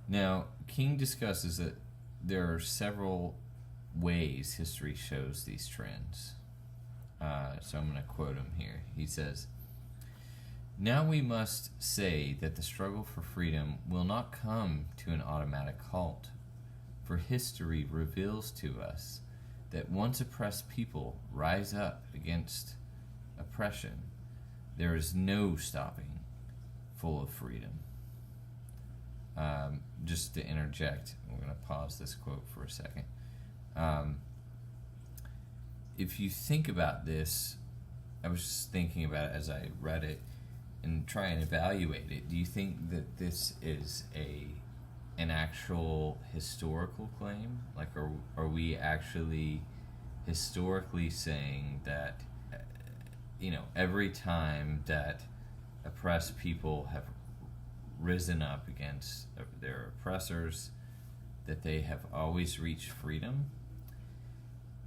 Now, King discusses that there are several ways history shows these trends. So I'm going to quote him here. He says, "Now we must say that the struggle for freedom will not come to an automatic halt, for history reveals to us that once oppressed people rise up against oppression, there is no stopping full of freedom." Just to interject, we're going to pause this quote for a second. If you think about this, I was just thinking about it as I read it and try and evaluate it. Do you think that this is an actual historical claim? Like, are we actually historically saying that, every time that oppressed people have risen up against their oppressors, that they have always reached freedom?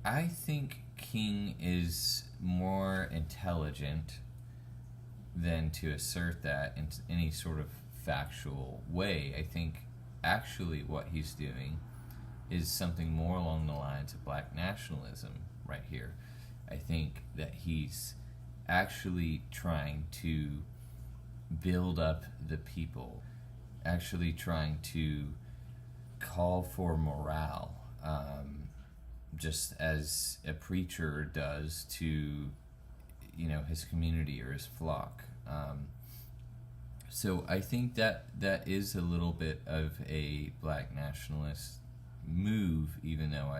I think King is more intelligent than to assert that in any sort of factual way. I think actually what he's doing is something more along the lines of black nationalism right here. I think that he's actually trying to build up the people, actually trying to call for morale, just as a preacher does to, his community or his flock. So I think that is a little bit of a black nationalist move, even though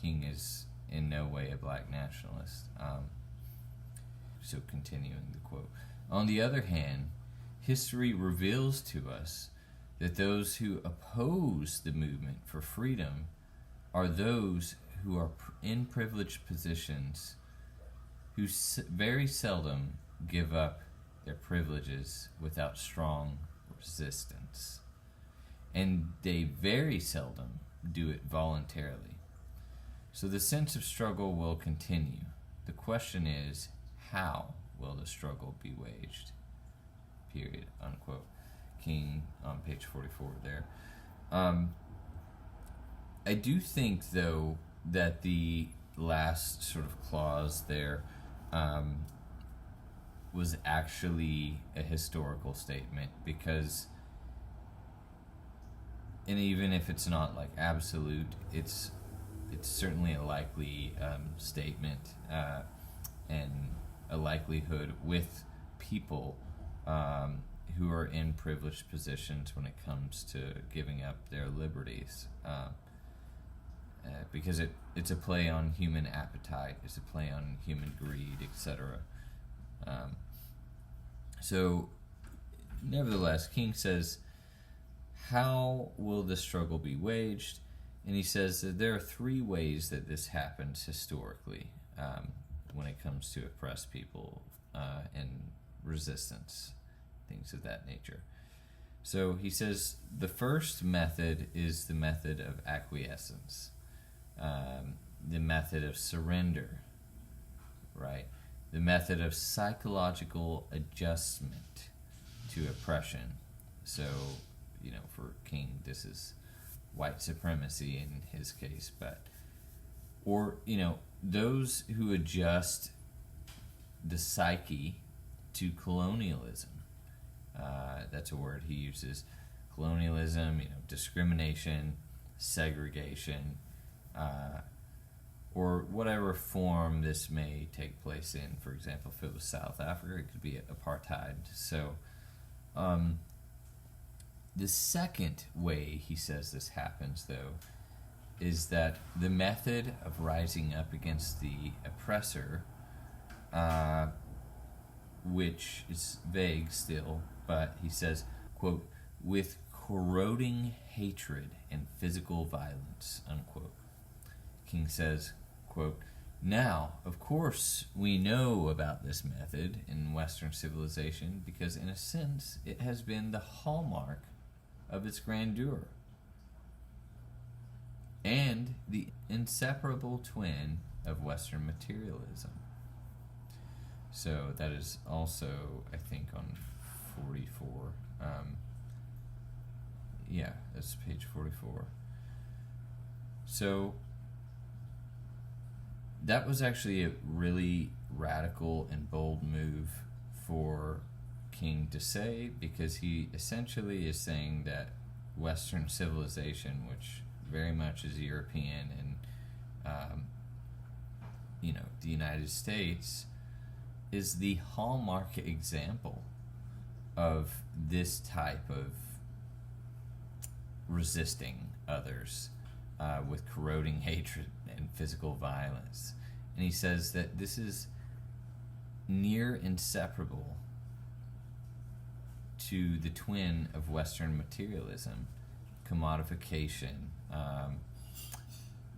King is in no way a black nationalist. So continuing the quote. On the other hand, history reveals to us that those who oppose the movement for freedom are those who are in privileged positions, who very seldom give up their privileges without strong resistance. And they very seldom do it voluntarily. So the sense of struggle will continue. The question is, how will the struggle be waged? Period, unquote. King on page 44 there. I do think, though, that the last sort of clause there was actually a historical statement, because, and even if it's not like absolute, it's certainly a likely statement and a likelihood with people who are in privileged positions when it comes to giving up their liberties, because it's a play on human appetite, it's a play on human greed, etc. So, nevertheless, King says, how will the struggle be waged? And he says that there are three ways that this happens historically when it comes to oppressed people and resistance, things of that nature. So he says the first method is the method of acquiescence, the method of surrender, right? The method of psychological adjustment to oppression. So, for King, this is white supremacy in his case, or those who adjust the psyche to colonialism. That's a word he uses. Colonialism, discrimination, segregation, or whatever form this may take place in. For example, if it was South Africa, it could be apartheid. So, the second way he says this happens, though, is that the method of rising up against the oppressor, which is vague still, but he says, quote, with corroding hatred and physical violence, unquote. King says, quote, now, of course, we know about this method in Western civilization because, in a sense, it has been the hallmark of its grandeur and the inseparable twin of Western materialism. So that is also, I think, on 44. Yeah, that's page 44. So that was actually a really radical and bold move for King to say, because he essentially is saying that Western civilization, which very much is European and the United States, is the hallmark example of this type of resisting others with corroding hatred and physical violence. And he says that this is near inseparable to the twin of Western materialism, commodification,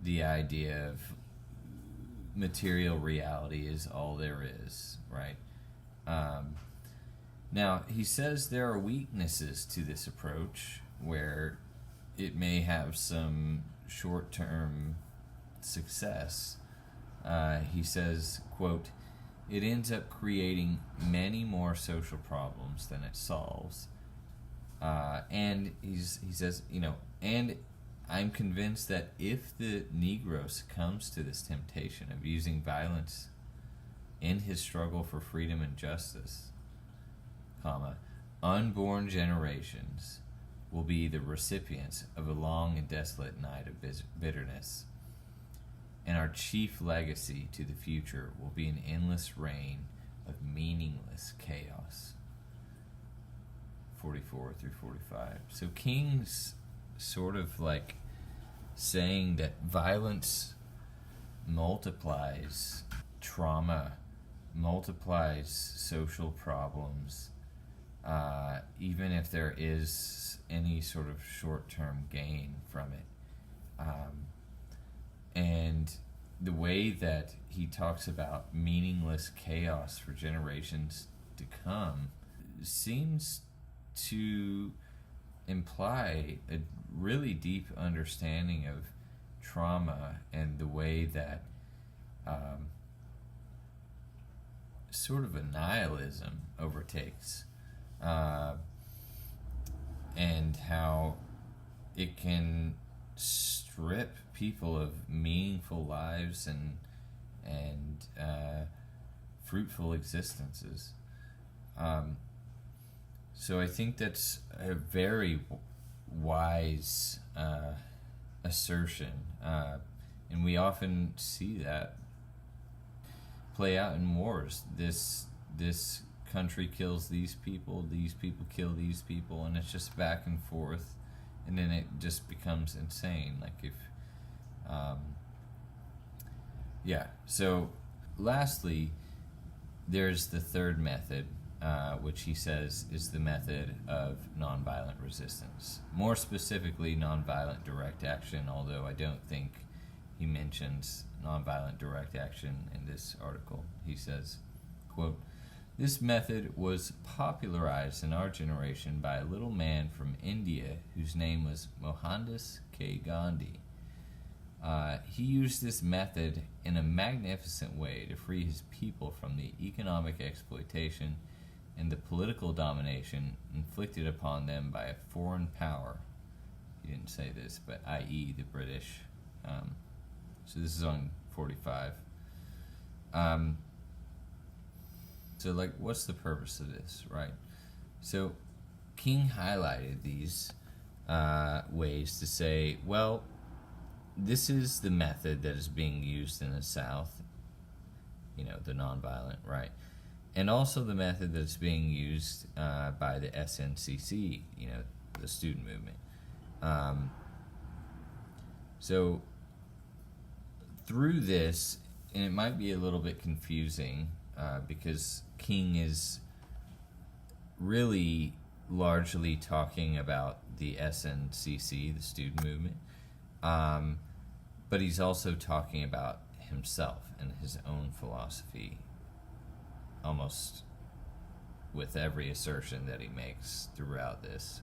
the idea of material reality is all there is, right? Now, he says there are weaknesses to this approach where it may have some short-term success. He says, quote, "It ends up creating many more social problems than it solves." And he says, and I'm convinced that if the Negro succumbs to this temptation of using violence in his struggle for freedom and justice, unborn generations will be the recipients of a long and desolate night of bitterness. And our chief legacy to the future will be an endless reign of meaningless chaos. 44 through 45. So King's sort of like saying that violence multiplies trauma, multiplies social problems, even if there is any sort of short-term gain from it. And the way that he talks about meaningless chaos for generations to come seems to imply a really deep understanding of trauma and the way that sort of a nihilism overtakes, and how it can strip people of meaningful lives and fruitful existences. So I think that's a very wise assertion, and we often see that play out in wars. This country kills these people kill these people, and it's just back and forth, and then it just becomes insane. Like if so lastly, there's the third method, which he says is the method of nonviolent resistance. More specifically, nonviolent direct action, although I don't think he mentions nonviolent direct action in this article. He says, quote, "This method was popularized in our generation by a little man from India whose name was Mohandas K. Gandhi. He used this method in a magnificent way to free his people from the economic exploitation and the political domination inflicted upon them by a foreign power." He didn't say this, but i.e. the British. So this is on 45. So like, what's the purpose of this, right? So King highlighted these ways to say, well, this is the method that is being used in the South, the nonviolent, right? And also the method that's being used by the SNCC, the student movement. So through this, and it might be a little bit confusing because King is really largely talking about the SNCC, the student movement, but he's also talking about himself and his own philosophy almost with every assertion that he makes throughout this.